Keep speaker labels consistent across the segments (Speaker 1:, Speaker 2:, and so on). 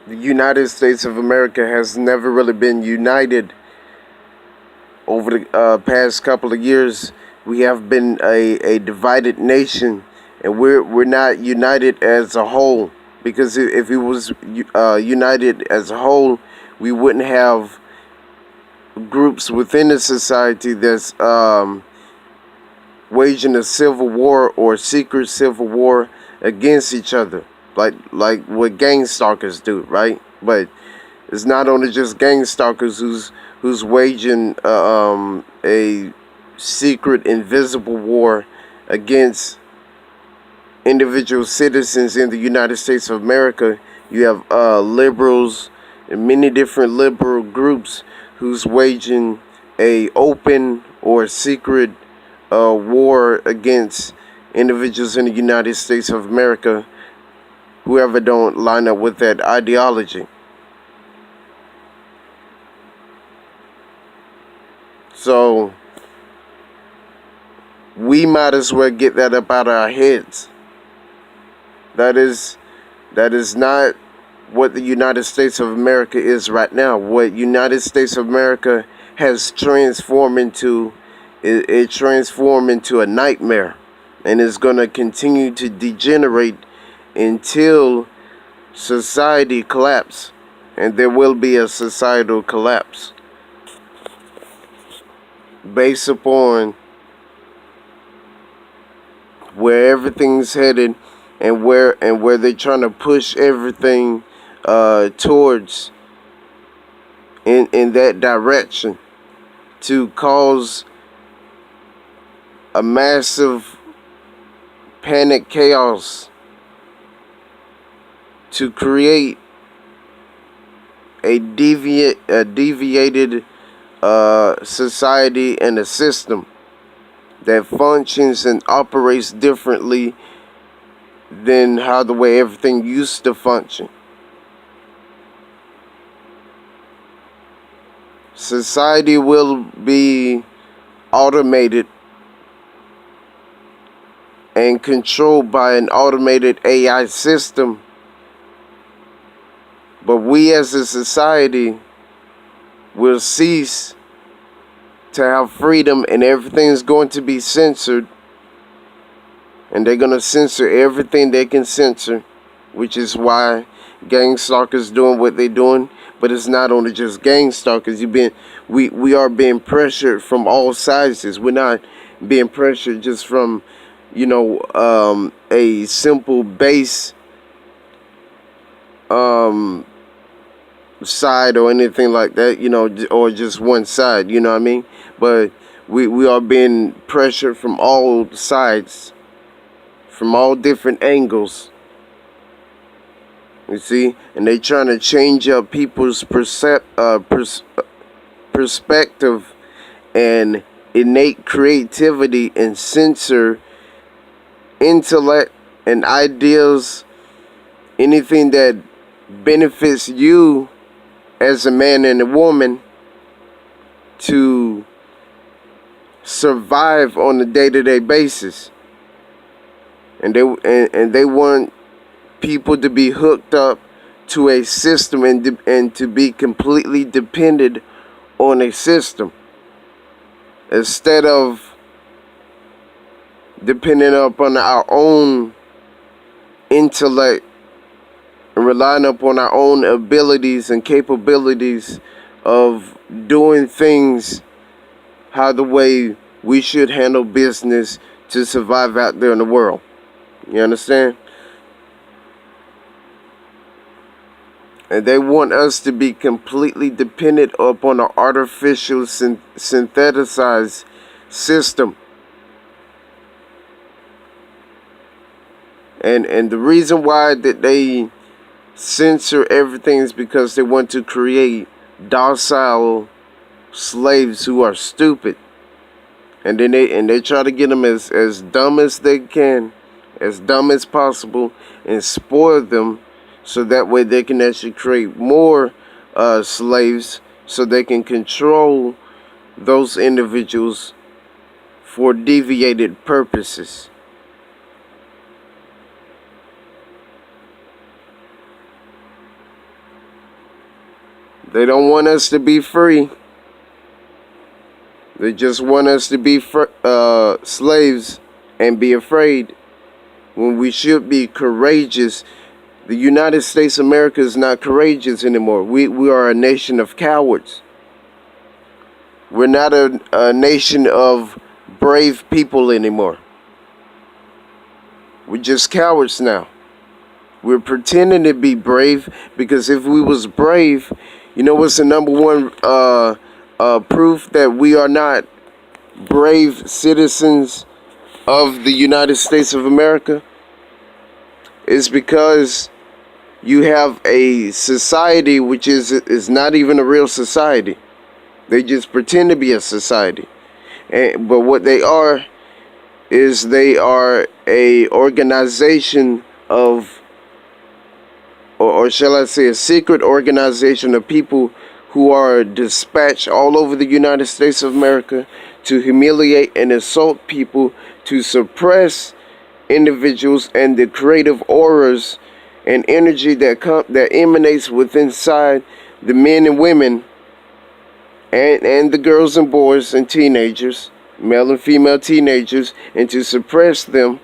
Speaker 1: The United States of America has never really been united over the past couple of years. We have been a divided nation, and we're not united as a whole. Because if it was united as a whole, we wouldn't have groups within the society that's waging a civil war or secret civil war against each other, like what gang stalkers do, right? But it's not only just gang stalkers who's waging a secret, invisible war against individual citizens in the United States of America. You have liberals and many different liberal groups who's waging a open or secret war against individuals in the United States of America, whoever don't line up with that ideology. So we might as well get that up out of our heads. That is not what the United States of America is right now. What United States of America has transformed into, it transformed into a nightmare, and is going to continue to degenerate until society collapse, and there will be a societal collapse based upon where everything's headed, and where they're trying to push everything towards in that direction, to cause a massive panic chaos, to create a deviated society and a system that functions and operates differently than how the way everything used to function. Society will be automated and controlled by an automated AI system, but we as a society will cease to have freedom, and everything's going to be censored, and they're going to censor everything they can censor, which is why gang stalkers doing what they're doing. But it's not only just gang stalkers. We are being pressured from all sizes. We're not being pressured just from, a simple base side or anything like that, or just one side, you know what I mean? But we are being pressured from all sides, from all different angles, you see? And they trying to change up people's perspective and innate creativity, and censor intellect and ideas, anything that benefits you as a man and a woman to survive on a day-to-day basis. And they want people to be hooked up to a system, and to be completely dependent on a system, instead of depending upon our own intellect and relying upon our own abilities and capabilities of doing things how the way we should handle business to survive out there in the world. You understand? And they want us to be completely dependent upon an artificial synthesized system. And the reason why that they censor everything is because they want to create docile slaves who are stupid. And then they try to get them as dumb as they can, as dumb as possible, and spoil them, so that way they can actually create more slaves, so they can control those individuals for deviated purposes. They don't want us to be free. They just want us to be slaves and be afraid when we should be courageous. The United States of America is not courageous anymore. We are a nation of cowards. We're not a nation of brave people anymore. We're just cowards now. We're pretending to be brave, because if we was brave, you know what's the number one proof that we are not brave citizens of the United States of America? Is because you have a society which is not even a real society. They just pretend to be a society. But what they are is they are a organization of, or shall I say, a secret organization of people who are dispatched all over the United States of America to humiliate and assault people, to suppress individuals and the creative auras and energy that emanates within inside the men and women and the girls and boys and teenagers, male and female teenagers, and to suppress them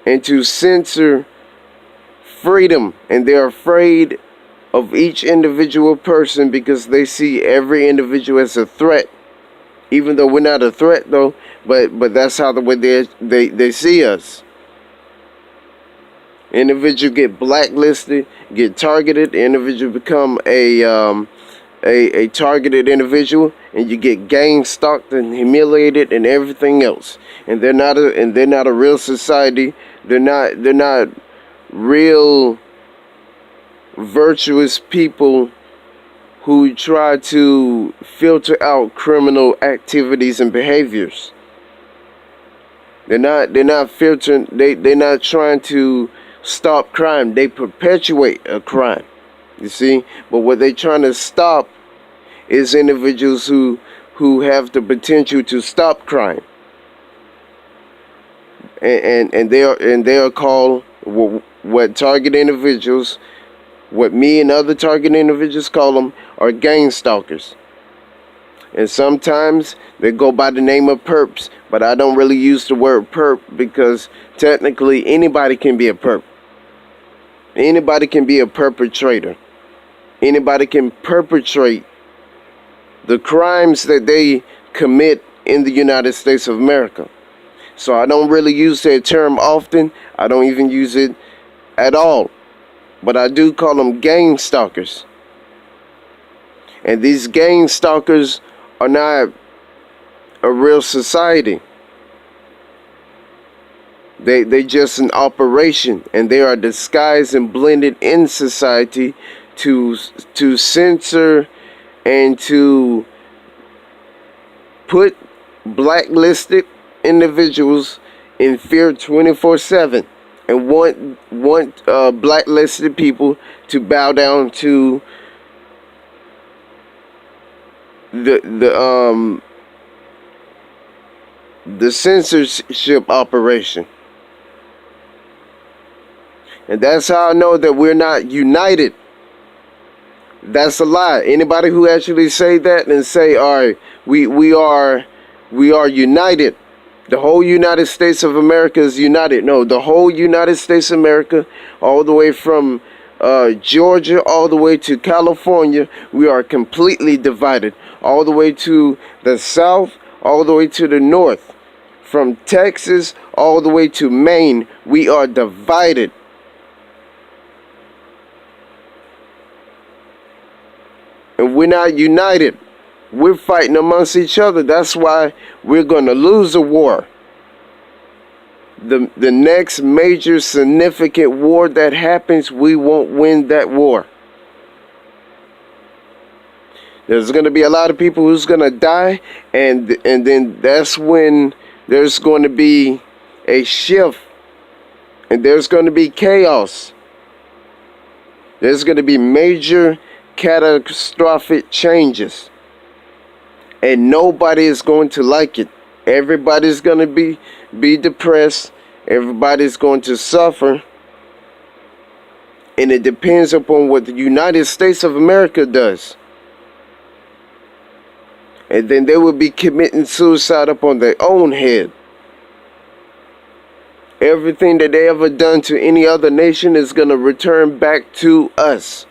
Speaker 1: and to censor freedom. And they're afraid of each individual person because they see every individual as a threat, even though we're not a threat though, but that's how the way they see us. Individual get blacklisted, get targeted. The individual become a targeted individual, and you get gang stalked and humiliated and everything else. And they're not a real society. They're not real virtuous people who try to filter out criminal activities and behaviors. They're not filtering. They're not trying to stop crime. They perpetuate a crime. You see, but what they're trying to stop is individuals who have the potential to stop crime. And they are called what target individuals. What me and other target individuals call them are gang stalkers. And sometimes they go by the name of perps, but I don't really use the word perp because technically anybody can be a perp. Anybody can be a perpetrator. Anybody can perpetrate the crimes that they commit in the United States of America. So I don't really use that term often. I don't even use it at all. But I do call them gang stalkers. And these gang stalkers are not a real society. They just an operation, and they are disguised and blended in society to censor and to put blacklisted individuals in fear 24/7. And want blacklisted people to bow down to the censorship operation. And that's how I know that we're not united. That's a lie. Anybody who actually say that and say, all right, we are united. The whole United States of America is united. No, the whole United States of America, all the way from Georgia, all the way to California, we are completely divided. All the way to the south, all the way to the north. From Texas, all the way to Maine, we are divided. And we're not united. We're fighting amongst each other. That's why we're going to lose a war. The next major significant war that happens, we won't win that war. There's going to be a lot of people who's going to die, and then that's when there's going to be a shift, and there's going to be chaos. There's going to be major catastrophic changes. And nobody is going to like it. Everybody's going to be depressed. Everybody's going to suffer. And it depends upon what the United States of America does. And then they will be committing suicide upon their own head. Everything that they ever done to any other nation is going to return back to us.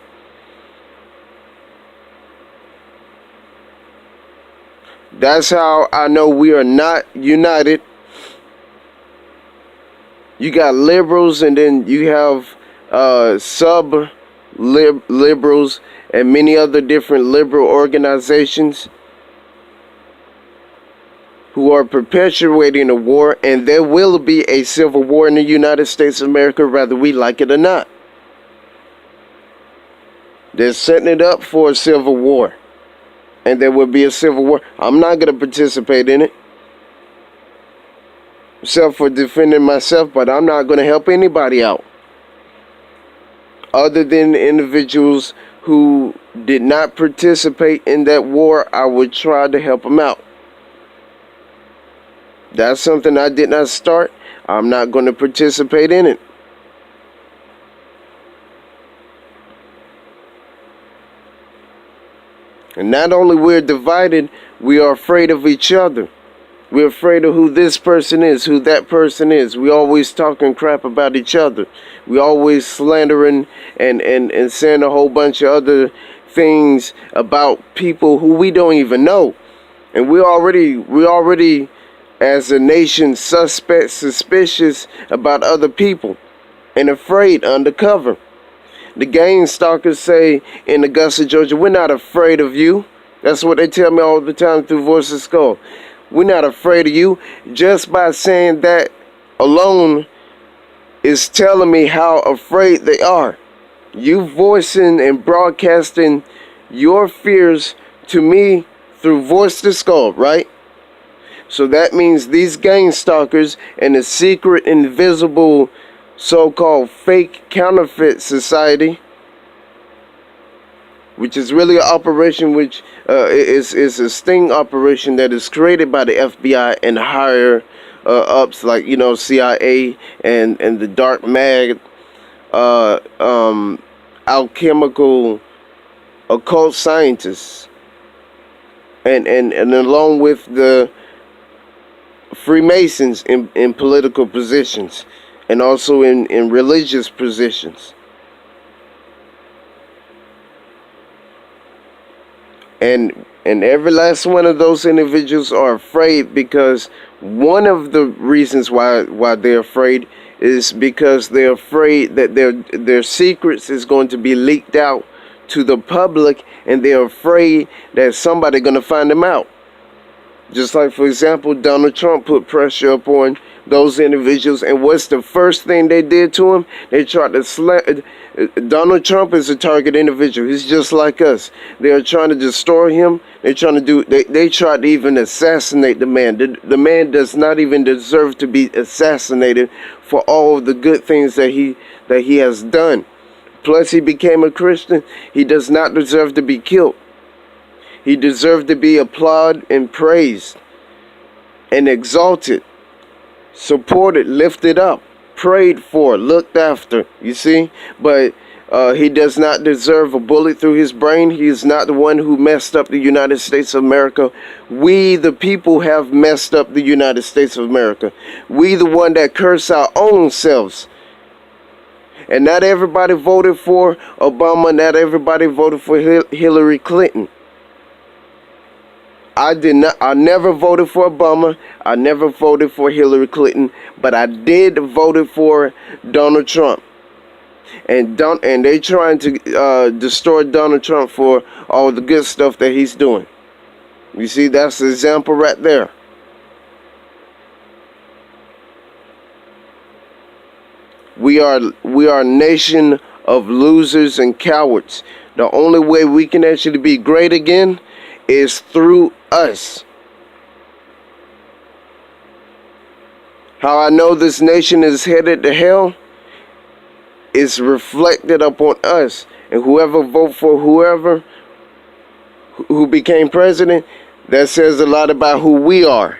Speaker 1: That's how I know we are not united. You got liberals, and then you have sub-liberals and many other different liberal organizations who are perpetuating a war, and there will be a civil war in the United States of America, whether we like it or not. They're setting it up for a civil war, and there will be a civil war. I'm not going to participate in it, except for defending myself, but I'm not going to help anybody out other than individuals who did not participate in that war. I would try to help them out. That's something I did not start. I'm not going to participate in it. And not only we're divided, we are afraid of each other. We're afraid of who this person is, who that person is. We always talking crap about each other. We always slandering and saying a whole bunch of other things about people who we don't even know. And we already as a nation suspicious about other people and afraid undercover. The gang stalkers say in Augusta, Georgia, we're not afraid of you. That's what they tell me all the time through Voice of Skull. We're not afraid of you. Just by saying that alone is telling me how afraid they are. You voicing and broadcasting your fears to me through Voice of Skull, right? So that means these gang stalkers and the secret, invisible, so-called fake counterfeit society, which is really an operation which is a sting operation that is created by the FBI and higher ups like, you know, CIA and the dark mag, alchemical, occult scientists, and along with the Freemasons in political positions and also in religious positions. And every last one of those individuals are afraid because one of the reasons why they're afraid is because they're afraid that their secrets is going to be leaked out to the public, and they're afraid that somebody's going to find them out. Just like, for example, Donald Trump put pressure upon those individuals, and what's the first thing they did to him? They tried to Donald Trump is a target individual. He's just like us. They are trying to destroy him. They're trying to do. They tried to even assassinate the man. The man does not even deserve to be assassinated for all of the good things that he has done. Plus, he became a Christian. He does not deserve to be killed. He deserved to be applauded and praised and exalted, supported, lifted up, prayed for, looked after, you see? But he does not deserve a bullet through his brain. He is not the one who messed up the United States of America. We, the people, have messed up the United States of America. We, the one that curse our own selves. And not everybody voted for Obama. Not everybody voted for Hillary Clinton. I never voted for Obama. I never voted for Hillary Clinton, but I did vote for Donald Trump. And they trying to destroy Donald Trump for all the good stuff that he's doing. You see, that's the example right there. We are a nation of losers and cowards. The only way we can actually be great again is through us. How I know this nation is headed to hell is reflected upon us. And whoever vote for whoever who became president, that says a lot about who we are.